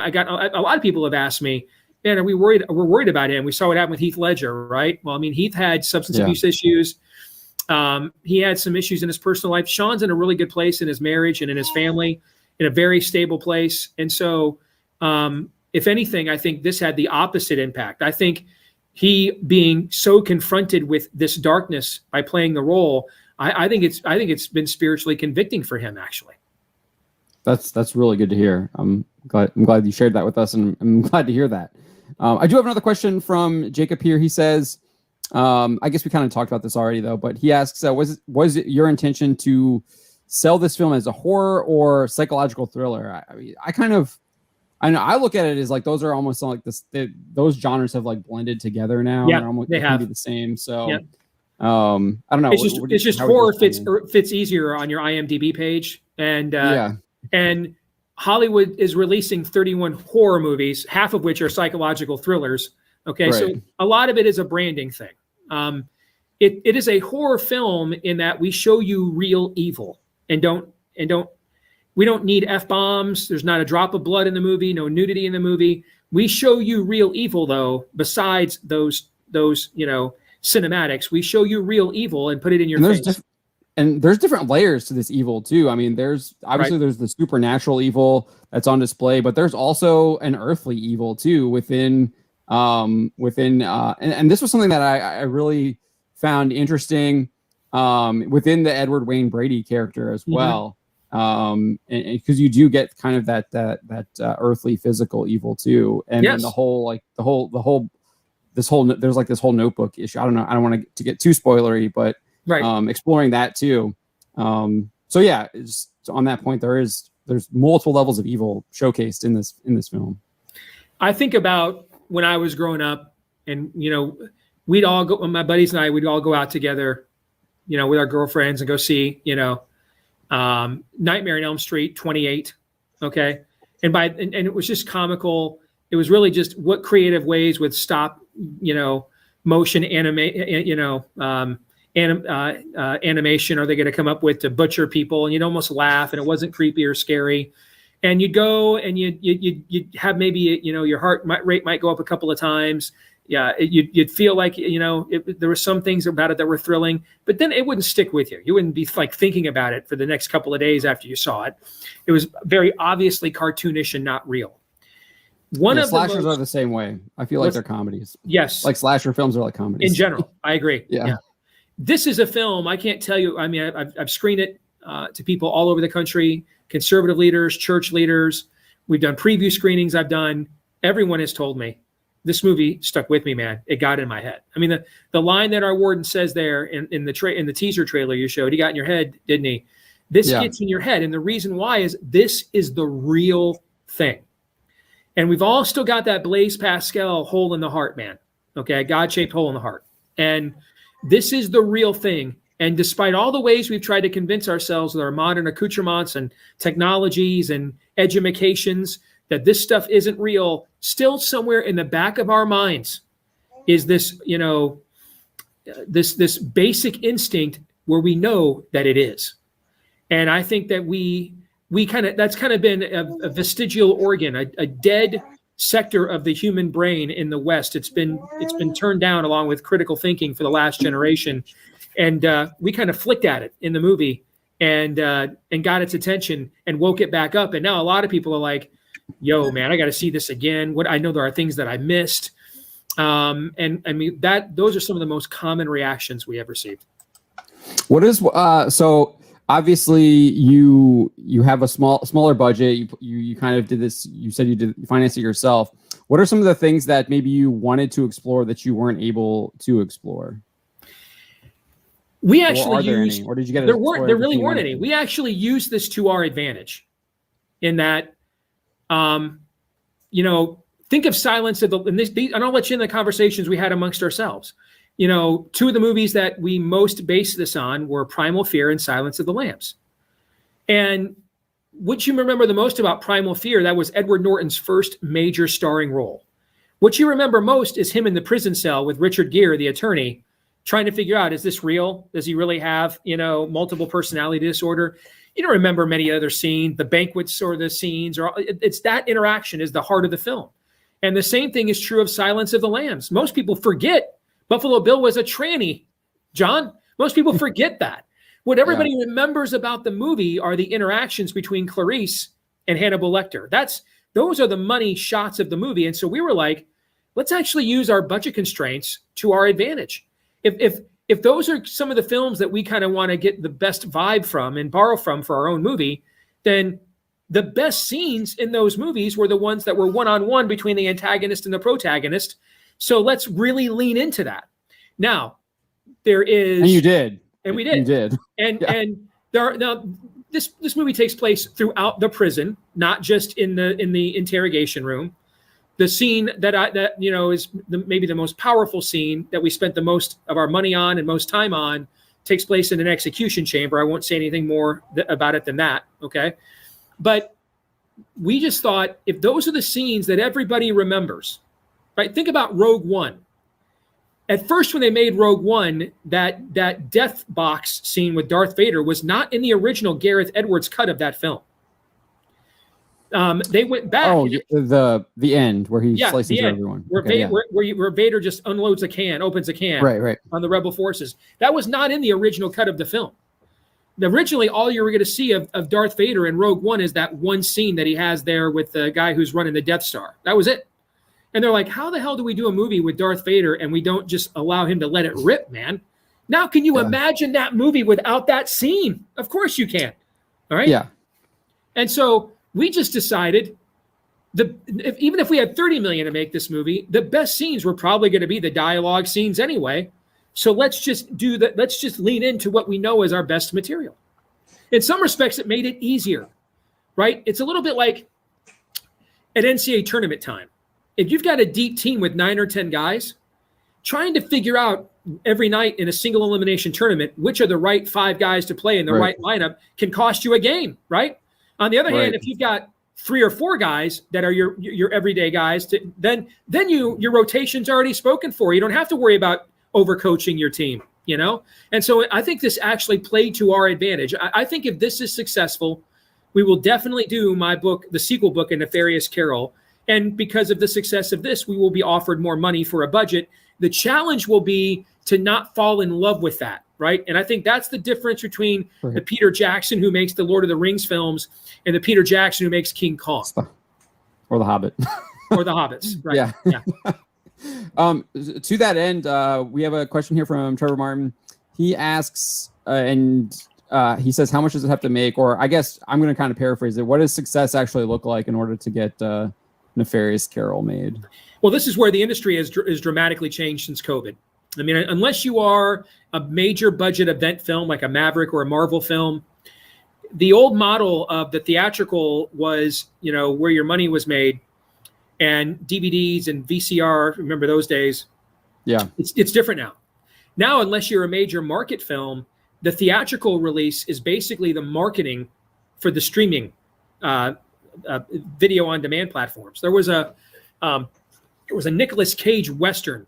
I got a lot of people have asked me, man, are we worried? We're worried about him. We saw what happened with Heath Ledger, right? Well, I mean, Heath had substance abuse issues. He had some issues in his personal life. Sean's in a really good place in his marriage and in his family, in a very stable place. And so, if anything, I think this had the opposite impact. I think he being so confronted with this darkness by playing the role, I think it's been spiritually convicting for him, actually. That's really good to hear. I'm glad you shared that with us, and I'm glad to hear that. I do have another question from Jacob here. He says, I guess we kind of talked about this already, though, but he asks, was it your intention to sell this film as a horror or psychological thriller? I mean, I look at it as like those are almost like this. Those genres have like blended together now. Yeah, they have to be the same. So, yeah. I don't know. It's just horror fits easier on your IMDb page, and Hollywood is releasing 31 horror movies, half of which are psychological thrillers. Okay, right. So a lot of it is a branding thing. It is a horror film in that we show you real evil and we don't need F-bombs. There's not a drop of blood in the movie, no nudity in the movie. We show you real evil, though, besides those cinematics. We show you real evil and put it in your face. And there's different layers to this evil, too. I mean, there's the supernatural evil that's on display, but there's also an earthly evil, too, within and this was something that I really found interesting within the Edward Wayne Brady character as well. And because you do get kind of that earthly physical evil too, and then there's like this whole notebook issue. I don't want to get too spoilery, but exploring that too. So yeah, on that point, there's multiple levels of evil showcased in this film. I think about when I was growing up, and we'd all go, my buddies and I, we'd all go out together, with our girlfriends and go see, Nightmare on Elm Street 28. Okay. And it was just comical. It was really just what creative ways with stop, motion animation are they going to come up with to butcher people? And you'd almost laugh, and it wasn't creepy or scary. And you'd go and you'd have maybe, your heart rate might go up a couple of times. Yeah, you'd feel like, there were some things about it that were thrilling, but then it wouldn't stick with you. You wouldn't be like thinking about it for the next couple of days after you saw it. It was very obviously cartoonish and not real. Slashers are the same way. I feel like they're comedies. Yes. Like slasher films are like comedies. In general, I agree. Yeah. This is a film, I can't tell you, I mean, I've screened it to people all over the country, conservative leaders, church leaders. We've done preview screenings. Everyone has told me, this movie stuck with me, man. It got in my head. I mean, the line that our warden says there in the teaser trailer you showed, he got in your head, didn't he? This gets in your head. And the reason why is this is the real thing. And we've all still got that Blaise Pascal hole in the heart, man. Okay, a God-shaped hole in the heart. And this is the real thing. And despite all the ways we've tried to convince ourselves with our modern accoutrements and technologies and edumacations that this stuff isn't real, still somewhere in the back of our minds is this, this basic instinct where we know that it is. And I think that that's kind of been a vestigial organ, a dead sector of the human brain in the West. It's been turned down along with critical thinking for the last generation. And we kind of flicked at it in the movie and got its attention and woke it back up. And now a lot of people are like, yo, man, I got to see this again. I know there are things that I missed. And I mean, those are some of the most common reactions we have received. What is, so obviously you have a smaller budget. You kind of did this, you said you financed it yourself. What are some of the things that maybe you wanted to explore that you weren't able to explore? We actually used, or did you get there really weren't any. We actually used this to our advantage in that, think of Silence of the, and I'll let you in the conversations we had amongst ourselves. Two of the movies that we most based this on were Primal Fear and Silence of the Lambs. And what you remember the most about Primal Fear, that was Edward Norton's first major starring role. What you remember most is him in the prison cell with Richard Gere, the attorney, trying to figure out, is this real? Does he really have, multiple personality disorder? You don't remember many other scenes, the banquets or the scenes, or it's that interaction is the heart of the film. And the same thing is true of Silence of the Lambs. Most people forget Buffalo Bill was a tranny, John. Most people forget that. What everybody remembers about the movie are the interactions between Clarice and Hannibal Lecter. Those are the money shots of the movie. And so we were like, let's actually use our budget constraints to our advantage. If those are some of the films that we kind of want to get the best vibe from and borrow from for our own movie, then the best scenes in those movies were the ones that were one-on-one between the antagonist and the protagonist. So let's really lean into that. Now, there is... And you did. And we did. You did. And there are, now, this movie takes place throughout the prison, not just in the interrogation room. The scene that is maybe the most powerful scene that we spent the most of our money on and most time on takes place in an execution chamber. I won't say anything more about it than that. Okay. But we just thought, if those are the scenes that everybody remembers, right? Think about Rogue One. At first, when they made Rogue One, that death box scene with Darth Vader was not in the original Gareth Edwards cut of that film. They went back. Oh, the end where he slices everyone. Where Vader just unloads a can, opens a can right. on the Rebel forces. That was not in the original cut of the film. Originally, all you were going to see of Darth Vader in Rogue One is that one scene that he has there with the guy who's running the Death Star. That was it. And they're like, how the hell do we do a movie with Darth Vader and we don't just allow him to let it rip, man? Now, can you imagine that movie without that scene? Of course you can. All right? Yeah. And so we just decided, even if we had $30 million to make this movie, the best scenes were probably going to be the dialogue scenes anyway. So let's just do that. Let's just lean into what we know is our best material. In some respects, it made it easier, right? It's a little bit like at NCAA tournament time. If you've got a deep team with 9 or 10 guys, trying to figure out every night in a single elimination tournament which are the right 5 guys to play in the right lineup can cost you a game, right? On the other hand, if you've got 3 or 4 guys that are your everyday guys, then your rotation's already spoken for. You don't have to worry about overcoaching your team, And so I think this actually played to our advantage. I think if this is successful, we will definitely do my book, the sequel book, A Nefarious Carol. And because of the success of this, we will be offered more money for a budget. The challenge will be to not fall in love with that, right? And I think that's the difference between the Peter Jackson who makes the Lord of the Rings films and the Peter Jackson who makes King Kong. Or The Hobbit. Or The Hobbits, right? Yeah. To that end, we have a question here from Trevor Martin. He asks, he says, how much does it have to make? Or I guess I'm going to kind of paraphrase it. What does success actually look like in order to get Nefarious Carol made? Well, this is where the industry has dramatically changed since COVID. I mean, unless you are a major budget event film like a Maverick or a Marvel film, the old model of the theatrical was, where your money was made, and DVDs and VCR, remember those days? Yeah. It's different now. Now, unless you're a major market film, the theatrical release is basically the marketing for the streaming video on demand platforms. There was a Nicolas Cage Western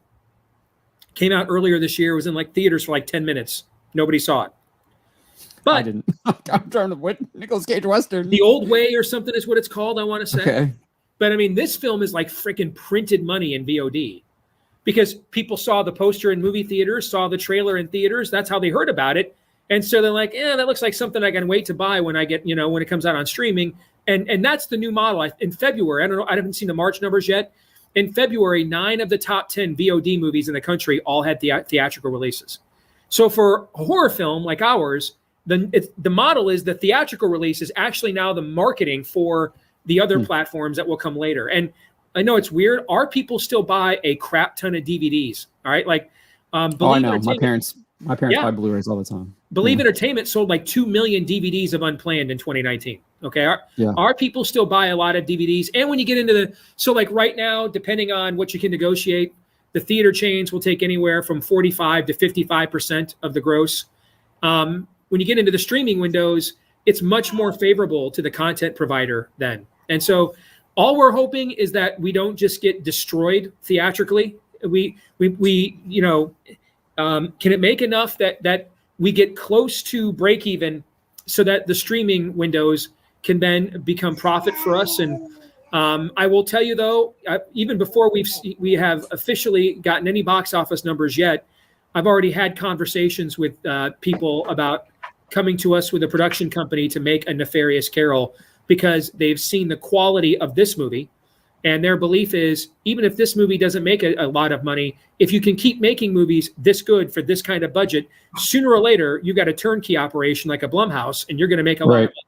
came out earlier this year. It was in theaters for 10 minutes. Nobody saw it. But I didn't. I'm trying to what Nicolas Cage Western. The Old Way or something is what it's called, I want to say. Okay. But I mean, this film is like freaking printed money in VOD because people saw the poster in movie theaters, saw the trailer in theaters. That's how they heard about it. And so they're like, that looks like something I can wait to buy when I get, when it comes out on streaming. And that's the new model. In February, I don't know, I haven't seen the March numbers yet. In February, 9 of the top 10 VOD movies in the country all had theatrical releases. So for a horror film like ours, the model is the theatrical release is actually now the marketing for the other platforms that will come later. And I know it's weird. Our people still buy a crap ton of DVDs. All right. I know. My parents buy Blu-rays all the time. Believe Entertainment sold 2 million DVDs of Unplanned in 2019. Okay. Our people still buy a lot of DVDs. And when you get into right now, depending on what you can negotiate, the theater chains will take anywhere from 45 to 55% of the gross. When you get into the streaming windows, it's much more favorable to the content provider then. And so all we're hoping is that we don't just get destroyed theatrically. Can it make enough that we get close to break even so that the streaming windows can then become profit for us. And I will tell you though, even before we have officially gotten any box office numbers yet, I've already had conversations with people about coming to us with a production company to make a Nefarious Carol, because they've seen the quality of this movie. And their belief is, even if this movie doesn't make a lot of money, if you can keep making movies this good for this kind of budget, sooner or later, you got a turnkey operation like a Blumhouse, and you're going to make a lot of money.